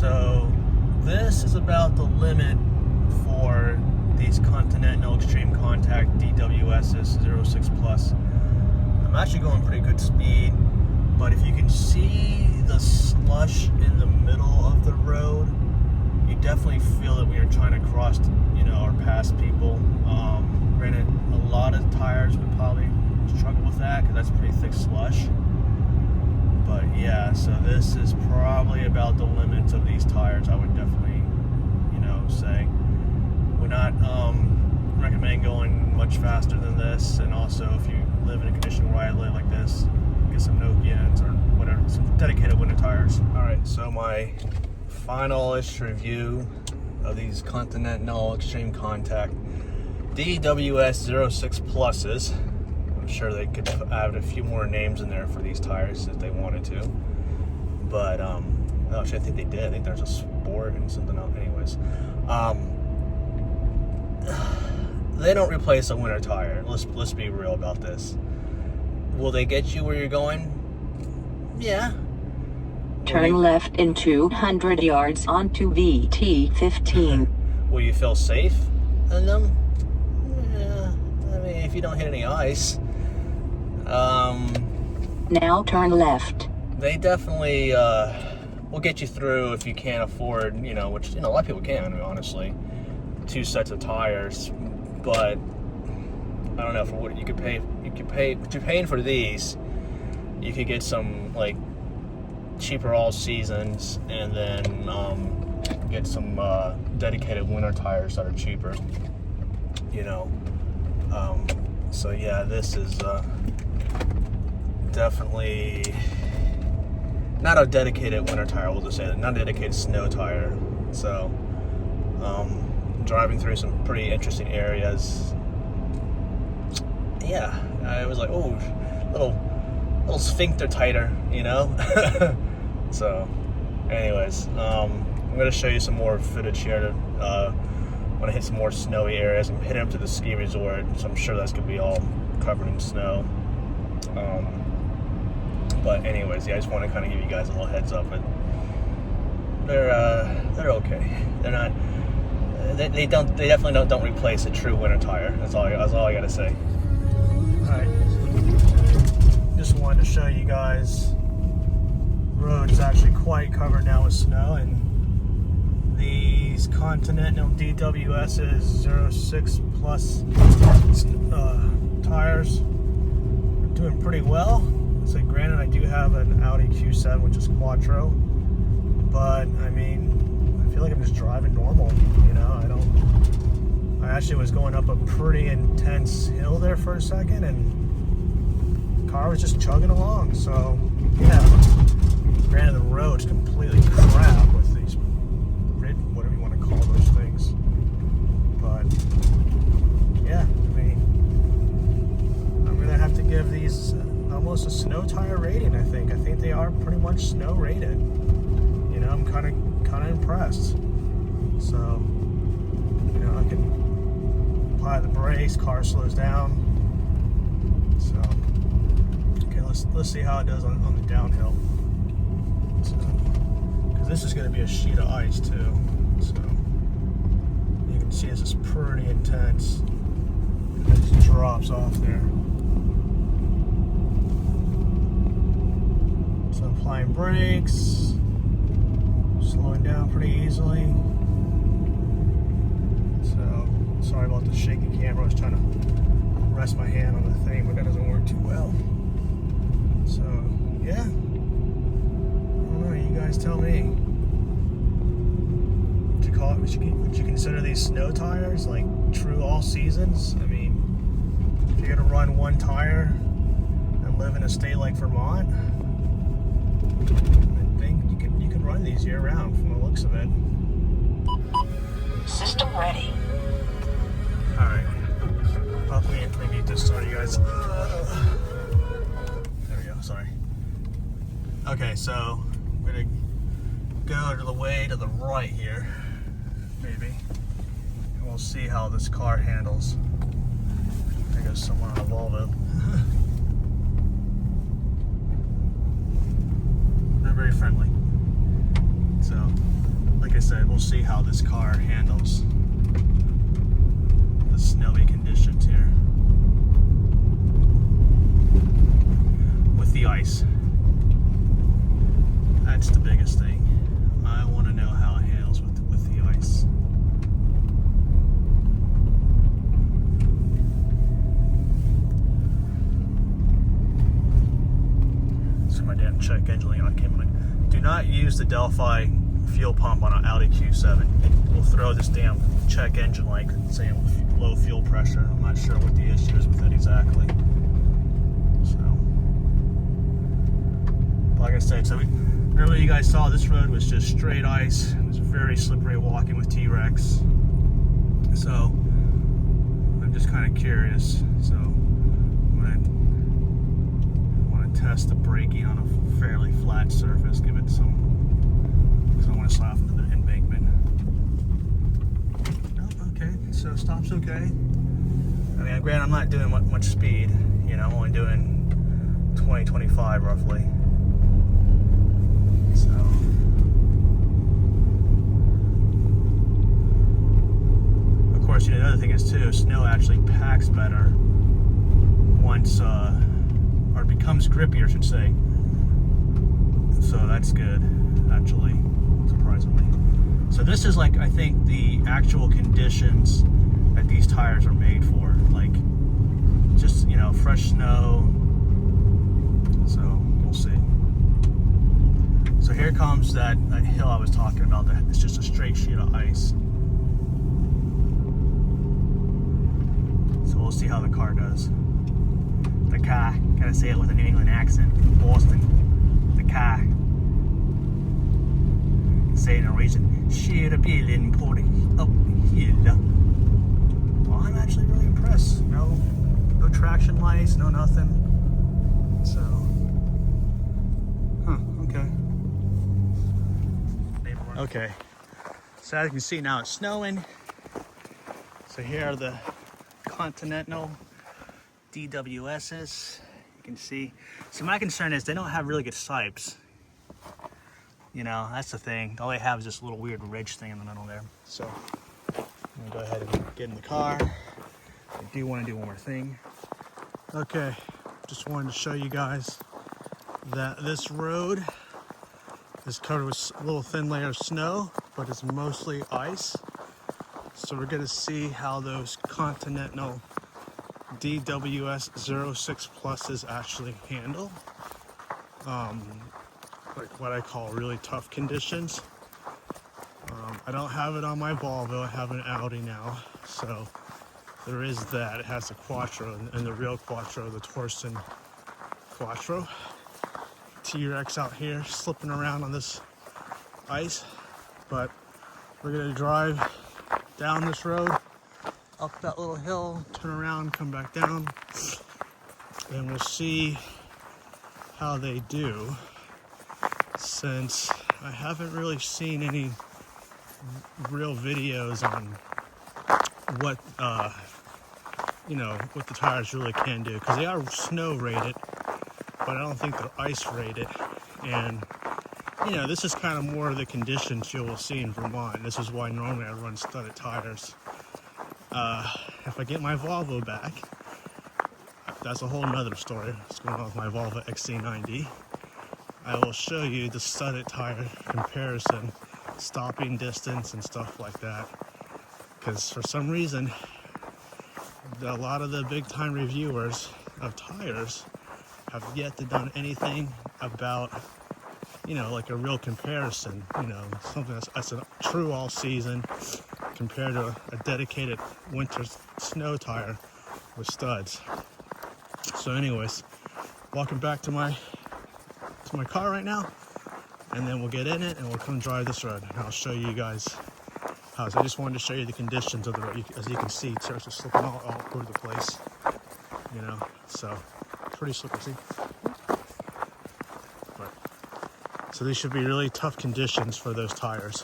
So this is about the limit for these Continental Extreme Contact DWS06 Plus. I'm actually going pretty good speed, but if you can see the slush in the middle of the road, you definitely feel that we are trying to cross, or pass people. Granted, a lot of tires would probably struggle with that because that's pretty thick slush. But yeah, so this is probably about the limits of these tires. I would definitely, say would not recommend going much faster than this. And also, if you live in a condition where I live like this, get some Nokians or whatever, some dedicated winter tires. All right, so my final-ish review of these Continental Extreme Contact DWS06 Pluses. I'm sure they could add a few more names in there for these tires if they wanted to. But, actually, I think they did. I think there's a Sport and something else. Anyways. They don't replace a winter tire. Let's be real about this. Will they get you where you're going? Yeah. Turn left in 200 yards onto VT15. Will you feel safe in them? Yeah. I mean, if you don't hit any ice. Now turn left. They definitely will get you through if you can't afford, which a lot of people can, honestly, 2 sets of tires. But I don't know, for what you could pay. What you're paying for these, you could get some cheaper all seasons, and then get some dedicated winter tires that are cheaper. So yeah, this is definitely not a dedicated winter tire. We'll just say that, not a dedicated snow tire. So driving through some pretty interesting areas. Yeah, I was like, oh, little sphincter tighter, So, anyways, I'm gonna show you some more footage here. When I hit some more snowy areas, I'm heading up to the ski resort, so I'm sure that's gonna be all covered in snow. But anyways, yeah, I just want to kind of give you guys a little heads up. But they're okay. They're not. They definitely don't replace a true winter tire. That's all I gotta say. All right. Just wanted to show you guys. The road is actually quite covered now with snow, and these Continental DWS06 Plus tires are doing pretty well. So granted, I do have an Audi Q7, which is Quattro, but I mean, I feel like I'm just driving normal. I actually was going up a pretty intense hill there for a second, and the car was just chugging along. So yeah, granted, the road's completely crap with these whatever you want to call those things, but yeah, I mean, I'm gonna have to give these almost a snow tire rating. I think they are pretty much snow rated. I'm kind of impressed. So I can apply the brakes, car slows down. So okay, let's see how it does on the downhill. So, because this is going to be a sheet of ice too, so you can see this is pretty intense. It just drops off there. So applying brakes, slowing down pretty easily. So sorry about the shaky camera. I was trying to rest my hand on the thing, but that doesn't work too well. So yeah, I don't know. You guys tell me. Would you call it? Would you consider these snow tires like true all seasons? I mean, if you're gonna run one tire and live in a state like Vermont, I think you can run these year round from the looks of it. System ready. All right. Let me get this started, you guys. There we go. Sorry. Okay, so I'm gonna go to the way to the right here, maybe, and we'll see how this car handles. There goes someone on a Volvo. They're very friendly. So like I said, we'll see how this car handles the snowy conditions here with the ice. That's the biggest thing. I want to know how it handles with the ice. So my damn check engine light came on. Do not use the Delphi fuel pump on an Audi Q7. It will throw this damn check engine light saying low fuel pressure. I'm not sure what the issue is with that exactly. So, like I said, earlier you guys saw this road was just straight ice. It was very slippery walking with T-Rex. So I'm just kind of curious. So I'm want to test the braking on a fairly flat surface. Give it some, because I want to slide off into the embankment. Oh, okay. So stop's okay. I mean, granted, I'm not doing much speed. You know, I'm only doing 20, 25 roughly. So, of course, you know, the other thing is too, snow actually packs better once, or becomes grippier, I should say. So that's good, actually, surprisingly. So this is like, I think, the actual conditions that these tires are made for. Like, just, you know, fresh snow. So, we'll see. So here comes that hill I was talking about. It's just a straight sheet of ice. So we'll see how the car does. The car. Gotta say it with a New England accent. Boston. The car. Say in Norwegian. Kjører bilen på det hill. Well, I'm actually really impressed. No traction lights, no nothing. So, okay. Okay, so as you can see now it's snowing. So here are the Continental DWSs. You can see. So my concern is they don't have really good sipes. You know, that's the thing. All they have is this little weird ridge thing in the middle there. So I'm gonna go ahead and get in the car. I do want to do one more thing. Okay, just wanted to show you guys that this road is covered with a little thin layer of snow, but it's mostly ice. So we're gonna see how those Continental DWS06 pluses actually handle. Like what I call really tough conditions. I don't have it on my Volvo, I have an Audi now. So there is that. It has the Quattro and the real Quattro, the Torsen Quattro. T-Rex out here slipping around on this ice, but we're gonna drive down this road, up that little hill, turn around, come back down, and we'll see how they do, since I haven't really seen any real videos on what you know, what the tires really can do, because they are snow rated, but I don't think they're ice rated. And you know, this is kind of more of the conditions you will see in Vermont. This is why normally I run studded tires. If I get my Volvo back, that's a whole nother story. What's going on with my Volvo XC90? I will show you the studded tire comparison, stopping distance and stuff like that. Because for some reason, a lot of the big time reviewers of tires have yet to done anything about, you know, like a real comparison, you know, something that's a true all season compared to a dedicated winter snow tire with studs. So anyways, walking back to my car right now, and then we'll get in it and we'll come drive this road and I'll show you guys how. So I just wanted to show you the conditions of the road. As you can see, it starts to slip all over the place, you know, so pretty slippery, see? But, so these should be really tough conditions for those tires.